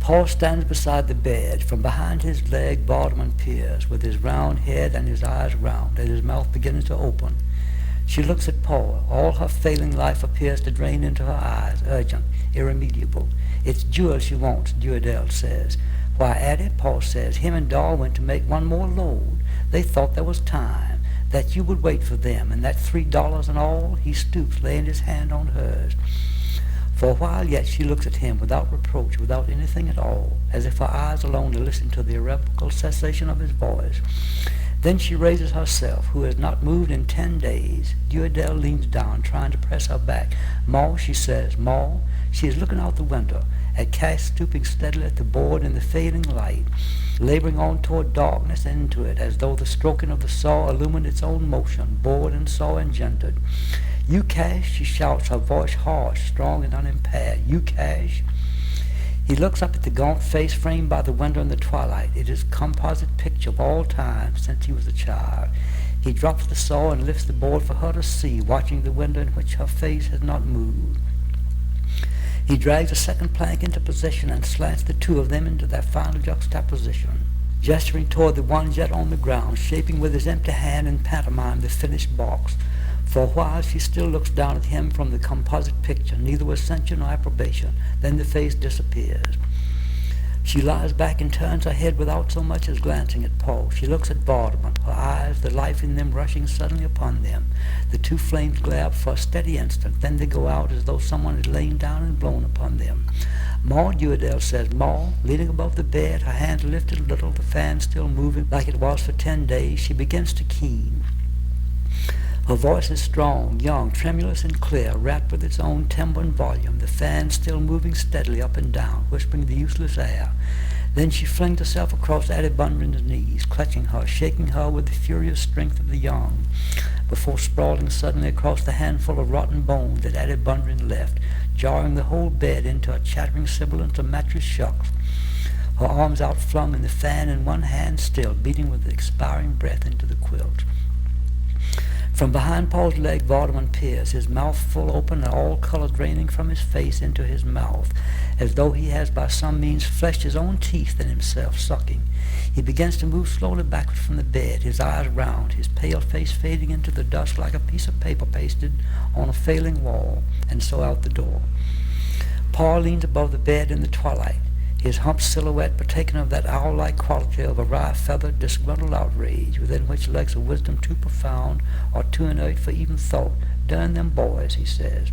Paul stands beside the bed. From behind his leg, Vardaman peers, with his round head and his eyes round, and his mouth beginning to open. She looks at Paul. All her failing life appears to drain into her eyes, urgent, irremediable. It's Jewel she wants, Dewey Dell says. Why, Addie, Paul says, him and Darl went to make one more load. They thought there was time, that you would wait for them, and that $3 and all. He stoops, laying his hand on hers. For a while yet she looks at him without reproach, without anything at all, as if her eyes alone to listen to the irrevocable cessation of his voice. Then she raises herself, who has not moved in 10 days. Dewey Dell leans down, trying to press her back. "Ma," she says, "Ma." She is looking out the window, at Cash stooping steadily at the board in the fading light, laboring on toward darkness and into it, as though the stroking of the saw illumined its own motion, board and saw engendered. "You, Cash," she shouts, her voice harsh, strong and unimpaired. "You, Cash." He looks up at the gaunt face framed by the window in the twilight. It is a composite picture of all time since he was a child. He drops the saw and lifts the board for her to see, watching the window in which her face has not moved. He drags a second plank into position and slants the two of them into their final juxtaposition, gesturing toward the one yet on the ground, shaping with his empty hand in pantomime the finished box. For a while she still looks down at him from the composite picture, neither with censure nor approbation. Then the face disappears. She lies back and turns her head without so much as glancing at Paul. She looks at Vardaman, her eyes, the life in them rushing suddenly upon them. The two flames glare up for a steady instant, then they go out as though someone had lain down and blown upon them. "Ma," Dewey Dell says, "Ma." Leaning above the bed, her hands lifted a little, the fan still moving like it was for 10 days, she begins to keen. Her voice is strong, young, tremulous and clear, wrapped with its own timbre and volume, the fan still moving steadily up and down, whispering the useless air. Then she flings herself across Addie Bundren's knees, clutching her, shaking her with the furious strength of the young, before sprawling suddenly across the handful of rotten bones that Addie Bundren left, jarring the whole bed into a chattering sibilant of mattress shucks. Her arms outflung and the fan in one hand still, beating with expiring breath into the quilt. From behind Paul's leg, Vardaman peers, his mouth full open and all color draining from his face into his mouth, as though he has by some means fleshed his own teeth in himself, sucking. He begins to move slowly backward from the bed, his eyes round, his pale face fading into the dust like a piece of paper pasted on a failing wall, and so out the door. Paul leans above the bed in the twilight, his humped silhouette partaking of that owl-like quality of a wry-feathered, disgruntled outrage, within which lurks a wisdom too profound or too inert for even thought. "Darn them boys," he says.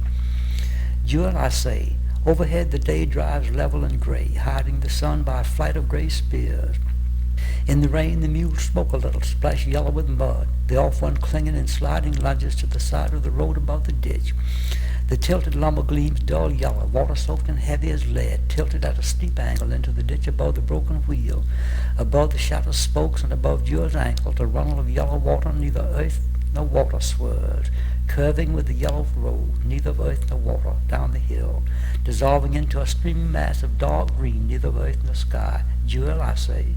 "Jewel," I say. Overhead the day drives level and gray, hiding the sun by a flight of gray spears. In the rain the mules smoke a little, splash yellow with mud, the off one clinging in sliding lunges to the side of the road above the ditch. The tilted lumber gleams dull yellow, water-soaked and heavy as lead, tilted at a steep angle into the ditch above the broken wheel. Above the shattered spokes and above Jewel's ankle, a runnel of yellow water, neither earth nor water swirls, curving with the yellow road, neither of earth nor water, down the hill, dissolving into a streaming mass of dark green, neither of earth nor sky. "Jewel," I say.